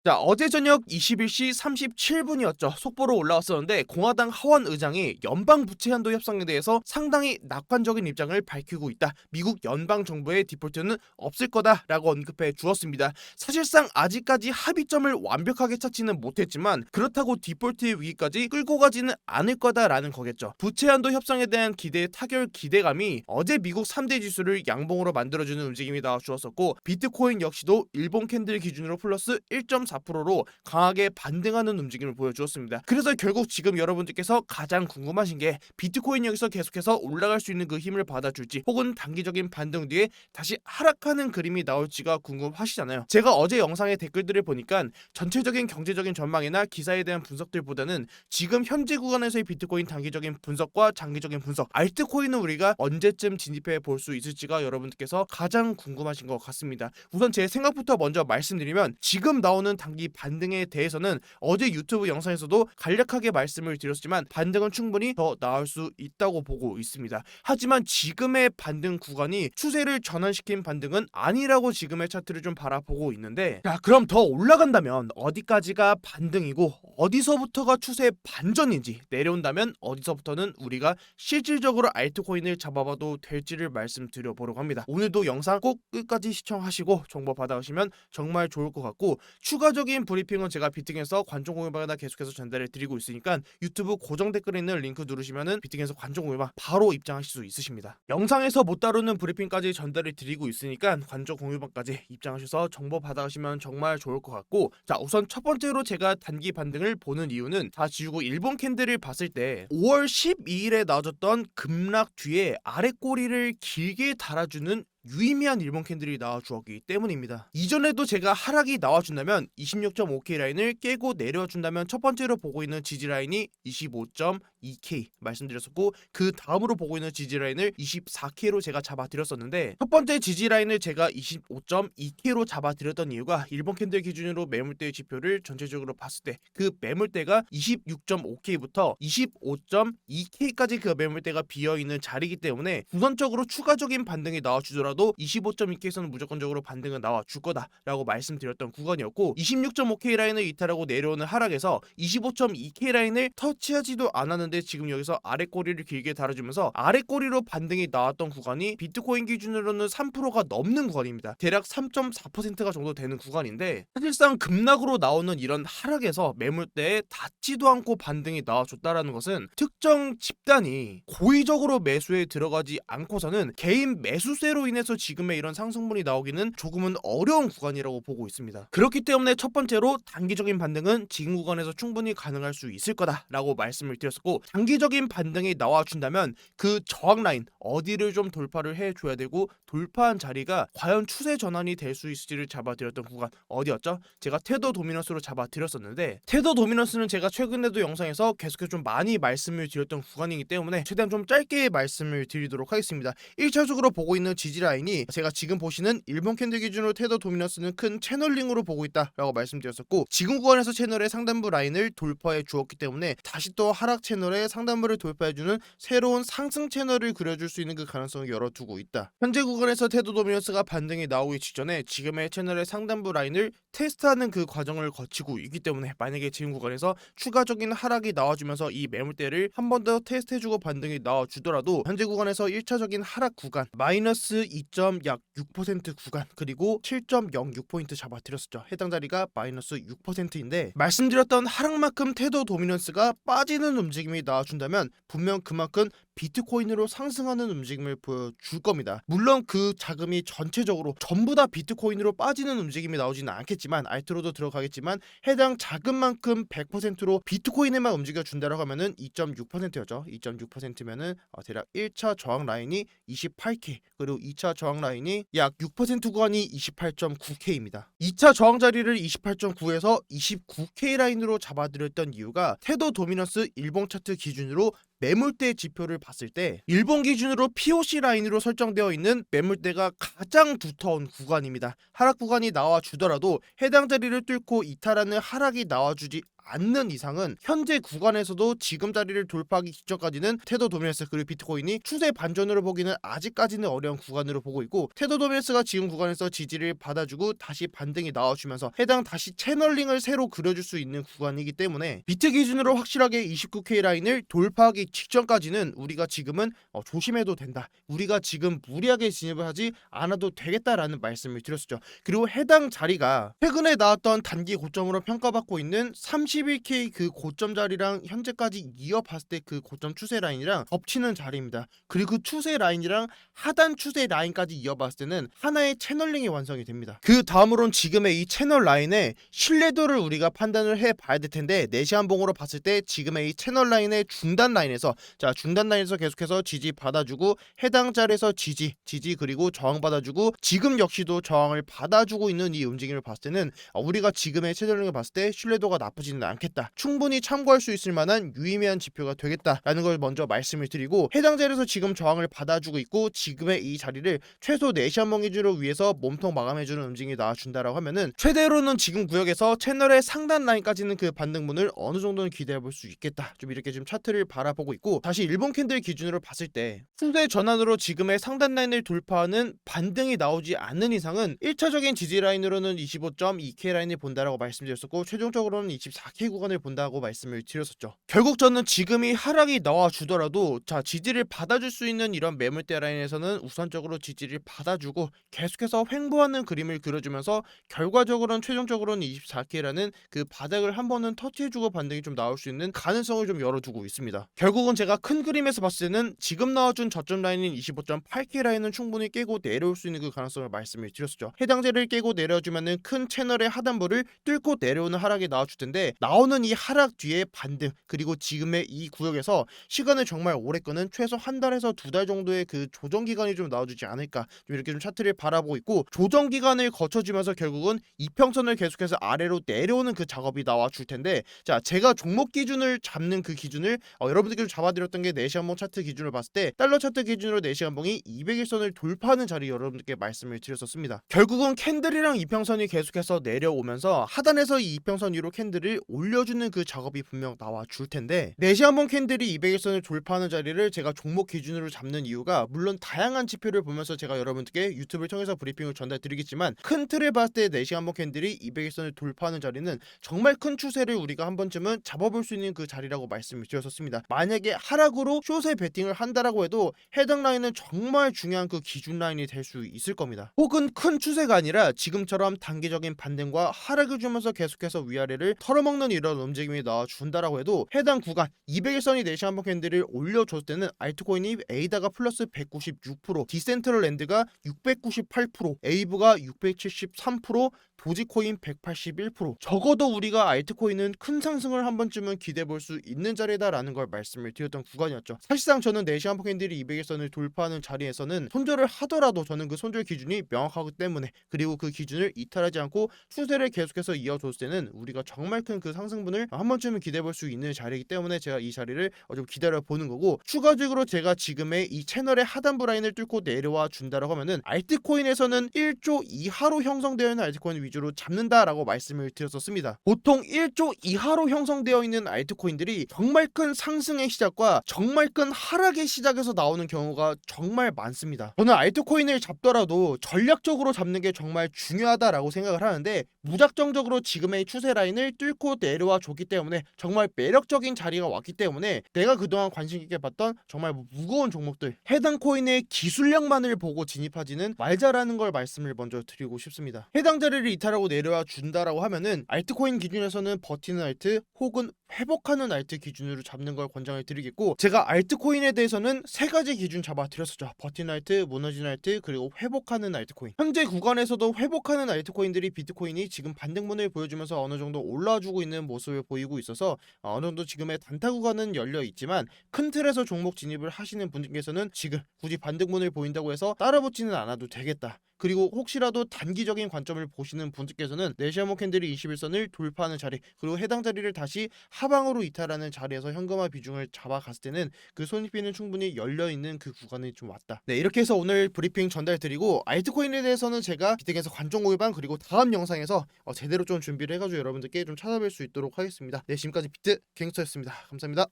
자, 어제 저녁 21시 37분이었죠. 속보로 올라왔었는데 공화당 하원 의장이 연방 부채 한도 협상에 대해서 상당히 낙관적인 입장을 밝히고 있다. 미국 연방 정부의 디폴트는 없을 거다라고 언급해 주었습니다. 사실상 아직까지 합의점을 완벽하게 찾지는 못했지만 그렇다고 디폴트의 위기까지 끌고 가지는 않을 거다라는 거겠죠. 부채 한도 협상에 대한 기대 타결 기대감이 어제 미국 3대 지수를 양봉으로 만들어주는 움직임이 나와 주었었고, 비트코인 역시도 일본 캔들 기준으로 플러스 1.4%로 강하게 반등하는 움직임을 보여주었습니다. 그래서 결국 지금 여러분들께서 가장 궁금하신 게 비트코인 여기서 계속해서 올라갈 수 있는 그 힘을 받아줄지, 혹은 단기적인 반등 뒤에 다시 하락하는 그림이 나올지가 궁금하시잖아요. 제가 어제 영상의 댓글들을 보니까 전체적인 경제적인 전망이나 기사에 대한 분석들보다는 지금 현재 구간에서의 비트코인 단기적인 분석과 장기적인 분석, 알트코인은 우리가 언제쯤 진입해 볼 수 있을지가 여러분들께서 가장 궁금하신 것 같습니다. 우선 제 생각부터 먼저 말씀드리면, 지금 나오는 단기 반등에 대해서는 어제 유튜브 영상에서도 간략하게 말씀을 드렸지만 반등은 충분히 더 나올 수 있다고 보고 있습니다. 하지만 지금의 반등 구간이 추세를 전환시킨 반등은 아니라고 지금의 차트를 좀 바라보고 있는데, 자, 그럼 더 올라간다면 어디까지가 반등이고 어디서부터가 추세 반전인지, 내려온다면 어디서부터는 우리가 실질적으로 알트코인을 잡아봐도 될지를 말씀드려 보려고 합니다. 오늘도 영상 꼭 끝까지 시청하시고 정보 받아가시면 정말 좋을 것 같고, 추가적인 브리핑은 제가 비팅에서 관전 공유방에다 계속해서 전달해 드리고 있으니까 유튜브 고정 댓글에 있는 링크 누르시면은 비팅에서 관전 공유방 바로 입장하실 수 있으십니다. 영상에서 못 다루는 브리핑까지 전달해 드리고 있으니까 관전 공유방까지 입장하셔서 정보 받아가시면 정말 좋을 것 같고, 자, 우선 첫 번째로 제가 단기 반등을 보는 이유는, 다 지우고 일본 캔들을 봤을 때 5월 12일에 나와줬던 급락 뒤에 아래 꼬리를 길게 달아주는 유의미한 일본 캔들이 나와주었기 때문입니다. 이전에도 제가 하락이 나와준다면 26.5K 라인을 깨고 내려준다면 첫 번째로 보고 있는 지지 라인이 25.2K 말씀드렸었고, 그 다음으로 보고 있는 지지 라인을 24K로 제가 잡아드렸었는데, 첫 번째 지지 라인을 제가 25.2K로 잡아드렸던 이유가 일본 캔들 기준으로 매물대 지표를 전체적으로 봤을 때 그 매물대가 26.5K부터 25.2K까지 그 매물대가 비어있는 자리이기 때문에 우선적으로 추가적인 반등이 나와주더라도 25.2K에서는 무조건적으로 반등은 나와줄 거다라고 말씀드렸던 구간이었고, 26.5K 라인을 이탈하고 내려오는 하락에서 25.2K 라인을 터치하지도 않았는데 지금 여기서 아래 꼬리를 길게 달아주면서 아래 꼬리로 반등이 나왔던 구간이 비트코인 기준으로는 3%가 넘는 구간입니다. 대략 3.4%가 정도 되는 구간인데, 사실상 급락으로 나오는 이런 하락에서 매물대에 닿지도 않고 반등이 나와줬다라는 것은 특정 집단이 고의적으로 매수에 들어가지 않고서는 개인 매수세로 인해서 지금의 이런 상승분이 나오기는 조금은 어려운 구간이라고 보고 있습니다. 그렇기 때문에 첫 번째로 단기적인 반등은 지금 구간에서 충분히 가능할 수 있을 거다라고 말씀을 드렸었고, 장기적인 반등이 나와준다면 그 저항 라인 어디를 좀 돌파를 해줘야 되고, 돌파한 자리가 과연 추세 전환이 될 수 있을지를 잡아드렸던 구간 어디였죠? 제가 테더 도미넌스로 잡아드렸었는데, 테더 도미넌스는 제가 최근에도 영상에서 계속해서 좀 많이 말씀을 드렸던 구간이기 때문에 최대한 좀 짧게 말씀을 드리도록 하겠습니다. 1차적으로 보고 있는 지지 라인이 제가 지금 보시는 일본 캔들 기준으로 테더 도미넌스는 큰 채널링으로 보고 있다라고 말씀드렸었고, 지금 구간에서 채널의 상단부 라인을 돌파해 주었기 때문에 다시 또 하락 채널의 상단부를 돌파해주는 새로운 상승 채널을 그려줄 수 있는 그 가능성을 열어두고 있다. 현재 구간에서 테더 도미넌스가 반등이 나오기 직전에 지금의 채널의 상단부 라인을 테스트하는 그 과정을 거치고 있기 때문에, 만약에 지금 구간에서 추가적인 하락이 나와주면서 이 매물대를 한 번 더 테스트해주고 반등이 나와주더라도 현재 구간에서 1차적인 하락 구간 마이너스 2.6% 구간, 그리고 7.06포인트 잡아드렸었죠. 해당 자리가 마이너스 6%인데, 말씀드렸던 하락만큼 테더 도미넌스가 빠지는 움직임이 나와준다면 분명 그만큼 비트코인으로 상승하는 움직임을 보여줄 겁니다. 물론 그 자금이 전체적으로 전부 다 비트코인으로 빠지는 움직임이 나오지는 않겠지만, 알트로도 들어가겠지만 해당 자금만큼 100%로 비트코인에만 움직여준다라고 하면은 2.6%였죠. 2.6%면은 대략 1차 저항 라인이 28K, 그리고 2차 저항 라인이 약 6% 구간이 28.9K입니다. 2차 저항 자리를 28.9에서 29K 라인으로 잡아드렸던 이유가, 테더 도미넌스 일본 차트 기준으로 매물대 지표를 봤을 때 일본 기준으로 POC 라인으로 설정되어 있는 매물대가 가장 두터운 구간입니다. 하락 구간이 나와주더라도 해당 자리를 뚫고 이탈하는 하락이 나와주지 않는 이상은 현재 구간에서도 지금 자리를 돌파하기 직전까지는 테더 도미네스 그리고 비트코인이 추세 반전으로 보기는 아직까지는 어려운 구간으로 보고 있고, 테더 도미네스가 지금 구간에서 지지를 받아주고 다시 반등이 나와주면서 해당 다시 채널링을 새로 그려줄 수 있는 구간이기 때문에 비트 기준으로 확실하게 29K 라인을 돌파하기 직전까지는 우리가 지금은 조심해도 된다, 우리가 지금 무리하게 진입을 하지 않아도 되겠다라는 말씀을 드렸었죠. 그리고 해당 자리가 최근에 나왔던 단기 고점으로 평가받고 있는 31K 그 고점 자리랑 현재까지 이어봤을 때 그 고점 추세 라인이랑 겹치는 자리입니다. 그리고 그 추세 라인이랑 하단 추세 라인까지 이어봤을 때는 하나의 채널링이 완성이 됩니다. 그 다음으론 지금의 이 채널 라인의 신뢰도를 우리가 판단을 해봐야 될 텐데, 내시한봉으로 봤을 때 지금의 이 채널 라인의 중단 라인에서 중단 라인에서 계속해서 지지 받아주고 해당 자리에서 지지 그리고 저항 받아주고 지금 역시도 저항을 받아주고 있는 이 움직임을 봤을 때는 우리가 지금의 채널링을 봤을 때 신뢰도가 나쁘지는 않겠다, 충분히 참고할 수 있을 만한 유의미한 지표가 되겠다라는 걸 먼저 말씀을 드리고, 해당 자리에서 지금 저항을 받아주고 있고 지금의 이 자리를 최소 4시 한번 기준으로 위해서 몸통 마감해주는 움직임이 나와준다라고 하면은 최대로는 지금 구역에서 채널의 상단 라인까지는 그 반등분을 어느 정도는 기대해볼 수 있겠다, 좀 이렇게 좀 차트를 바라보고 있고, 다시 일본 캔들 기준으로 봤을 때 추세 전환으로 지금의 상단 라인을 돌파하는 반등이 나오지 않는 이상은 1차적인 지지 라인으로는 25.2K 라인을 본다라고 말씀드렸었고, 최종적으로는 24K 구간을 본다고 말씀을 드렸었죠. 결국 저는 지금이 하락이 나와주더라도 지지를 받아줄 수 있는 이런 매물대 라인에서는 우선적으로 지지를 받아주고 계속해서 횡보하는 그림을 그려주면서 결과적으로는 최종적으로는 24K라는 그 바닥을 한 번은 터치해주고 반등이 좀 나올 수 있는 가능성을 좀 열어두고 있습니다. 결국은 제가 큰 그림에서 봤을 때는 지금 나와준 저점 라인인 25.8K 라인은 충분히 깨고 내려올 수 있는 그 가능성을 말씀을 드렸었죠. 해당 자리를 깨고 내려주면은 큰 채널의 하단부를 뚫고 내려오는 하락이 나와줄 텐데, 나오는 이 하락 뒤에 반등 그리고 지금의 이 구역에서 시간을 정말 오래 끄는 최소 한 달에서 두 달 정도의 그 조정 기간이 좀 나와주지 않을까, 좀 이렇게 좀 차트를 바라보고 있고, 조정 기간을 거쳐주면서 결국은 이평선을 계속해서 아래로 내려오는 그 작업이 나와줄 텐데, 제가 종목 기준을 잡는 그 기준을 여러분들께 좀 잡아드렸던 게 4시간봉 차트 기준으로 봤을 때 달러 차트 기준으로 4시간봉이 200일선을 돌파하는 자리 여러분들께 말씀을 드렸었습니다. 결국은 캔들이랑 이평선이 계속해서 내려오면서 하단에서 이 이평선 위로 캔들을 올려주는 그 작업이 분명 나와줄 텐데, 4시간봉 캔들이 200일선을 돌파하는 자리를 제가 종목 기준으로 잡는 이유가, 물론 다양한 지표를 보면서 제가 여러분들께 유튜브를 통해서 브리핑을 전달드리겠지만, 큰 틀을 봤을 때 4시간봉 캔들이 200일선을 돌파하는 자리는 정말 큰 추세를 우리가 한 번쯤은 잡아볼 수 있는 그 자리라고 말씀을 드렸었습니다. 만약에 하락으로 숏에 베팅을 한다라고 해도 해당 라인은 정말 중요한 그 기준 라인이 될 수 있을 겁니다. 혹은 큰 추세가 아니라 지금처럼 단기적인 반등과 하락을 주면서 계속해서 위아래를 털어먹는 이런 움직임이 나와준다라고 해도 해당 구간 200일선이 4시간봉 캔들을 올려줬을 때는 알트코인이 에이다가 플러스 196%, 디센트럴랜드가 698%, 에이브가 673%, 도지코인 181%, 적어도 우리가 알트코인은 큰 상승을 한 번쯤은 기대해볼 수 있는 자리다라는 걸 말씀을 드렸던 구간이었죠. 사실상 저는 4시간봉 캔들이 200일선을 돌파하는 자리에서는 손절을 하더라도 저는 그 손절 기준이 명확하기 때문에, 그리고 그 기준을 이탈하지 않고 추세를 계속해서 이어줬을 때는 우리가 정말 큰 그 상승분을 한 번쯤은 기대해볼 수 있는 자리이기 때문에 제가 이 자리를 좀 기다려보는 거고, 추가적으로 제가 지금의 이 채널의 하단부 라인을 뚫고 내려와 준다라고 하면은 알트코인에서는 1조 이하로 형성되어 있는 알트코인 위주로 잡는다라고 말씀을 드렸었습니다. 보통 1조 이하로 형성되어 있는 알트코인들이 정말 큰 상승의 시작과 정말 큰 하락의 시작에서 나오는 경우가 정말 많습니다. 저는 알트코인을 잡더라도 전략적으로 잡는 게 정말 중요하다라고 생각을 하는데, 무작정적으로 지금의 추세 라인을 뚫고 내려와 줬기 때문에 정말 매력적인 자리가 왔기 때문에 내가 그동안 관심 있게 봤던 정말 무거운 종목들, 해당 코인의 기술력만을 보고 진입하지는 말자라는 걸 말씀을 먼저 드리고 싶습니다. 해당 자리를 이탈하고 내려와 준다라고 하면은 알트코인 기준에서는 버티는 알트 혹은 회복하는 알트 기준으로 잡는 걸 권장을 드리겠고, 제가 알트코인에 대해서는 3가지 기준 잡아드렸었죠. 버티는 알트, 무너지는 알트, 그리고 회복하는 알트코인. 현재 구간에서도 회복하는 알트코인들이 비트코인이 지금 반등분을 보여주면서 어느 정도 올라주고 있는 모습을 보이고 있어서 어느 정도 지금의 단타 구간은 열려 있지만, 큰 틀에서 종목 진입을 하시는 분들께서는 지금 굳이 반등분을 보인다고 해서 따라붙지는 않아도 되겠다, 그리고 혹시라도 단기적인 관점을 보시는 분들께서는 네시아모 캔들이 21선을 돌파하는 자리, 그리고 해당 자리를 다시 하방으로 이탈하는 자리에서 현금화 비중을 잡아갔을 때는 그 손익비는 충분히 열려있는 그 구간이 좀 왔다. 네, 이렇게 해서 오늘 브리핑 전달드리고, 알트코인에 대해서는 제가 비트겐에서 관점 공유방 그리고 다음 영상에서 제대로 좀 준비를 해가지고 여러분들께 좀 찾아뵐 수 있도록 하겠습니다. 네, 지금까지 비트 갱스터였습니다. 감사합니다.